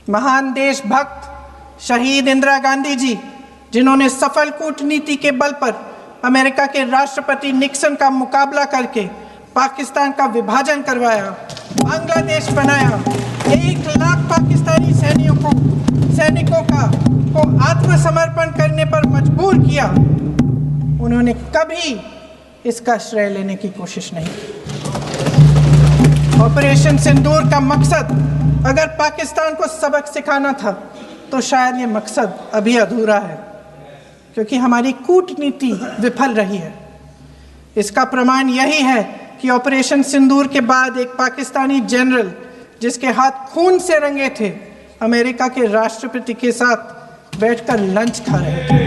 महान देशभक्त शहीद इंदिरा गांधी जी, जिन्होंने सफल कूटनीति के बल पर अमेरिका के राष्ट्रपति निक्सन का मुकाबला करके पाकिस्तान का विभाजन करवाया, बांग्लादेश बनाया, 1 लाख पाकिस्तानी सैनिकों को आत्मसमर्पण करने पर मजबूर किया, उन्होंने कभी इसका श्रेय लेने की कोशिश नहीं की। ऑपरेशन सिंदूर का मकसद अगर पाकिस्तान को सबक सिखाना था तो शायद ये मकसद अभी अधूरा है, क्योंकि हमारी कूटनीति विफल रही है। इसका प्रमाण यही है कि ऑपरेशन सिंदूर के बाद एक पाकिस्तानी जनरल, जिसके हाथ खून से रंगे थे, अमेरिका के राष्ट्रपति के साथ बैठकर लंच खा रहे थे।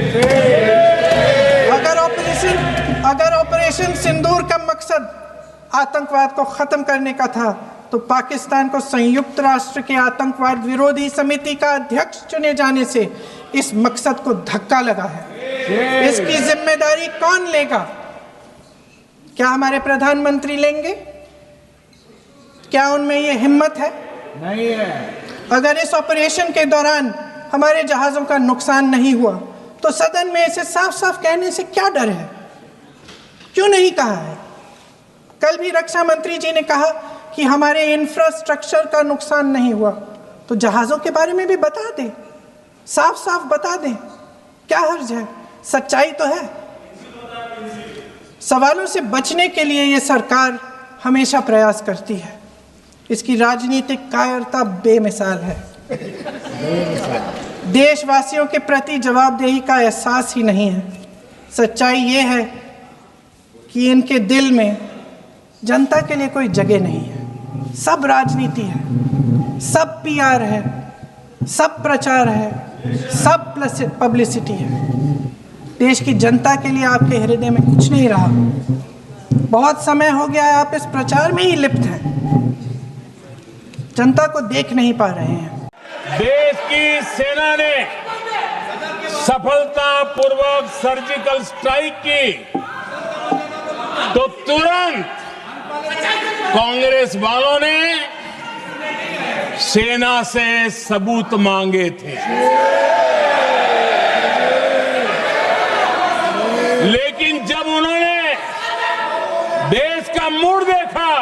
अगर ऑपरेशन सिंदूर का मकसद आतंकवाद को खत्म करने का था तो पाकिस्तान को संयुक्त राष्ट्र के आतंकवाद विरोधी समिति का अध्यक्ष चुने जाने से इस मकसद को धक्का लगा है। इसकी जिम्मेदारी कौन लेगा? क्या हमारे प्रधानमंत्री लेंगे? क्या उनमें ये हिम्मत है? नहीं है। अगर इस ऑपरेशन के दौरान हमारे जहाजों का नुकसान नहीं हुआ तो सदन में इसे साफ साफ कहने से क्या डर है? क्यों नहीं कहा है? कल भी रक्षा मंत्री जी ने कहा कि हमारे इंफ्रास्ट्रक्चर का नुकसान नहीं हुआ, तो जहाज़ों के बारे में भी बता दें, साफ साफ बता दें, क्या हर्ज है? सच्चाई तो है। सवालों से बचने के लिए ये सरकार हमेशा प्रयास करती है। इसकी राजनीतिक कायरता बेमिसाल है। देशवासियों के प्रति जवाबदेही का एहसास ही नहीं है। सच्चाई ये है कि इनके दिल में जनता के लिए कोई जगह नहीं है। सब राजनीति है, सब पीआर है, सब प्रचार है, सब पब्लिसिटी है। देश की जनता के लिए आपके हृदय में कुछ नहीं रहा। बहुत समय हो गया है आप इस प्रचार में ही लिप्त हैं, जनता को देख नहीं पा रहे हैं। देश की सेना ने सफलतापूर्वक सर्जिकल स्ट्राइक की तो तुरंत कांग्रेस वालों ने सेना से सबूत मांगे थे, लेकिन जब उन्होंने देश का मूड देखा,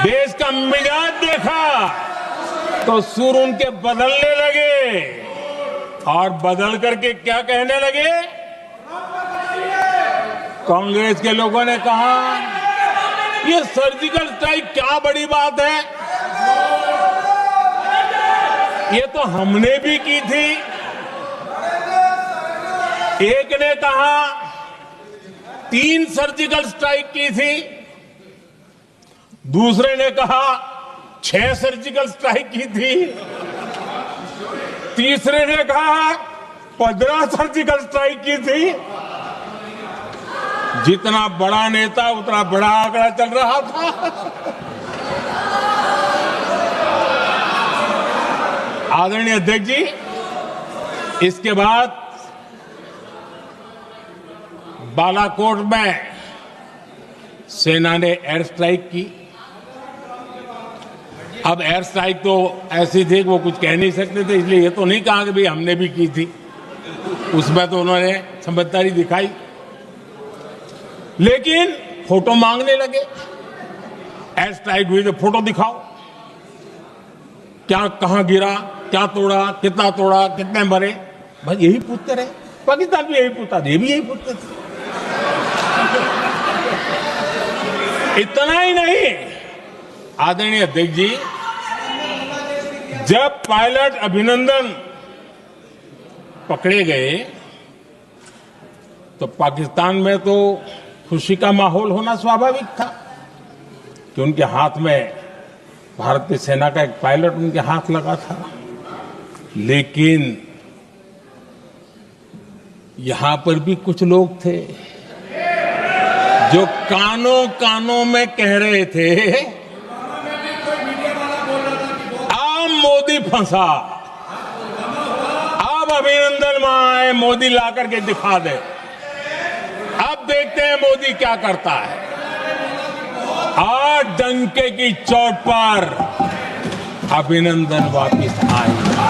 देश का मिजाज देखा, तो सुर उनके बदलने लगे और बदल करके क्या कहने लगे? कांग्रेस के लोगों ने कहा ये सर्जिकल स्ट्राइक क्या बड़ी बात है, ये तो हमने भी की थी। एक ने कहा 3 सर्जिकल स्ट्राइक की थी, दूसरे ने कहा 6 सर्जिकल स्ट्राइक की थी, तीसरे ने कहा 15 सर्जिकल स्ट्राइक की थी। जितना बड़ा नेता उतना बड़ा आंकड़ा चल रहा था। आदरणीय अध्यक्ष जी, इसके बाद बालाकोट में सेना ने एयर स्ट्राइक की। अब एयर स्ट्राइक तो ऐसी थी कि वो कुछ कह नहीं सकते थे, इसलिए ये तो नहीं कहा कि भाई हमने भी की थी। उसमें तो उन्होंने समझदारी दिखाई, लेकिन फोटो मांगने लगे। एयर स्ट्राइक हुई तो फोटो दिखाओ, क्या कहां गिरा, क्या तोड़ा, कितना तोड़ा, कितने मरे, बस यही पूछते रहे। पाकिस्तान भी यही पूछता था, ये भी यही पूछते थे। इतना ही नहीं, आदरणीय अध्यक्ष जी, जब पायलट अभिनंदन पकड़े गए तो पाकिस्तान में तो खुशी का माहौल होना स्वाभाविक था कि उनके हाथ में भारतीय सेना का एक पायलट उनके हाथ लगा था। लेकिन यहां पर भी कुछ लोग थे जो कानों कानों में कह रहे थे, अब मोदी फंसा, अब अभिनंदन वहां आए, मोदी ला करके दिखा दे, अब देखते हैं मोदी क्या करता है। आज डंके की चोट पर अभिनंदन वापिस आएगा।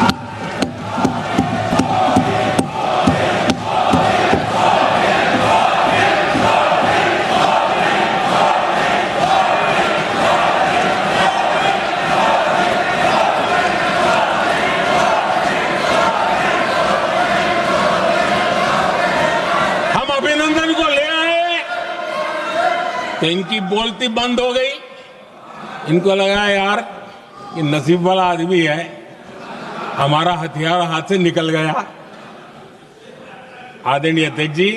हम अभिनंदन को ले आए तो इनकी बोलती बंद हो गई। इनको लगा यार कि नसीब वाला आदमी है, हमारा हथियार हाथ से निकल गया। आदरणीय अध्यक्ष जी,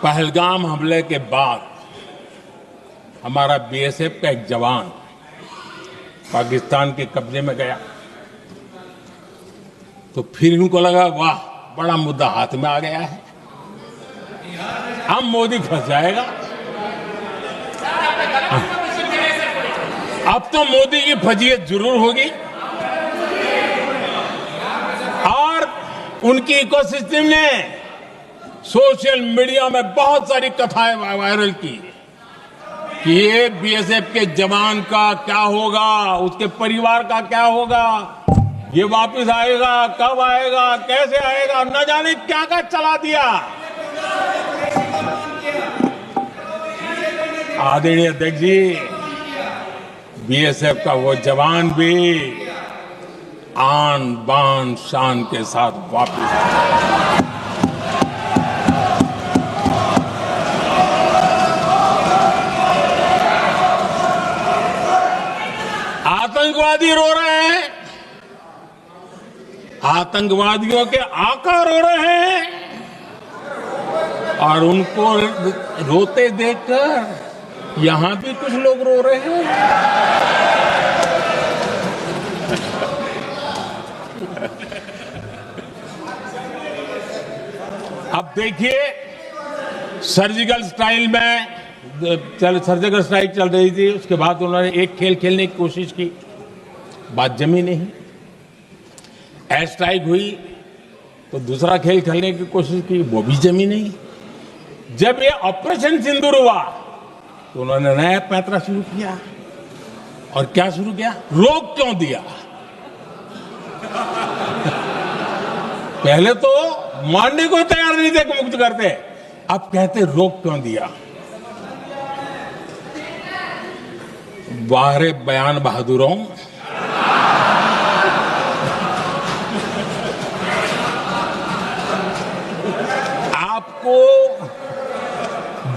पहलगाम हमले के बाद हमारा बीएसएफ का एक जवान पाकिस्तान के कब्जे में गया, तो फिर इनको लगा वाह बड़ा मुद्दा हाथ में आ गया है, अब मोदी फंस जाएगा। अब तो मोदी की फजीयत जरूर होगी। और उनकी इकोसिस्टम ने सोशल मीडिया में बहुत सारी कथाएं वायरल की कि ये बीएसएफ के जवान का क्या होगा, उसके परिवार का क्या होगा, ये वापस आएगा, कब आएगा, कैसे आएगा, न जाने क्या क्या चला दिया। आदरणीय अध्यक्ष जी, बीएसएफ का वो जवान भी आन बान शान के साथ वापस आया। आतंकवादी रो रहे हैं, आतंकवादियों के आका रो रहे हैं, और उनको रोते देखकर यहां भी कुछ लोग रो रहे हैं। अब देखिए, सर्जिकल स्ट्राइक चल रही थी, उसके बाद उन्होंने एक खेल खेलने की कोशिश की, बात जमी नहीं। एयर स्ट्राइक हुई तो दूसरा खेल खेलने की कोशिश की, वो भी जमी नहीं। जब ये ऑपरेशन सिंदूर हुआ तो उन्होंने नया पैंतरा शुरू किया। और क्या शुरू किया? रोक क्यों दिया? पहले तो मानने को तैयार नहीं थे कि मुक्त करते, अब कहते रोक क्यों दिया। वाह रे बयान बहादुरों, आपको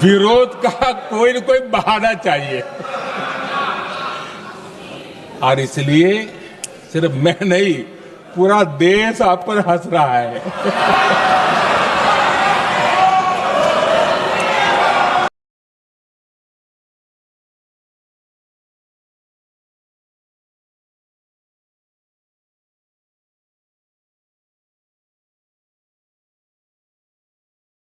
विरोध का कोई न कोई बहाना चाहिए, और इसलिए सिर्फ मैं नहीं, पूरा देश आप पर हंस रहा है।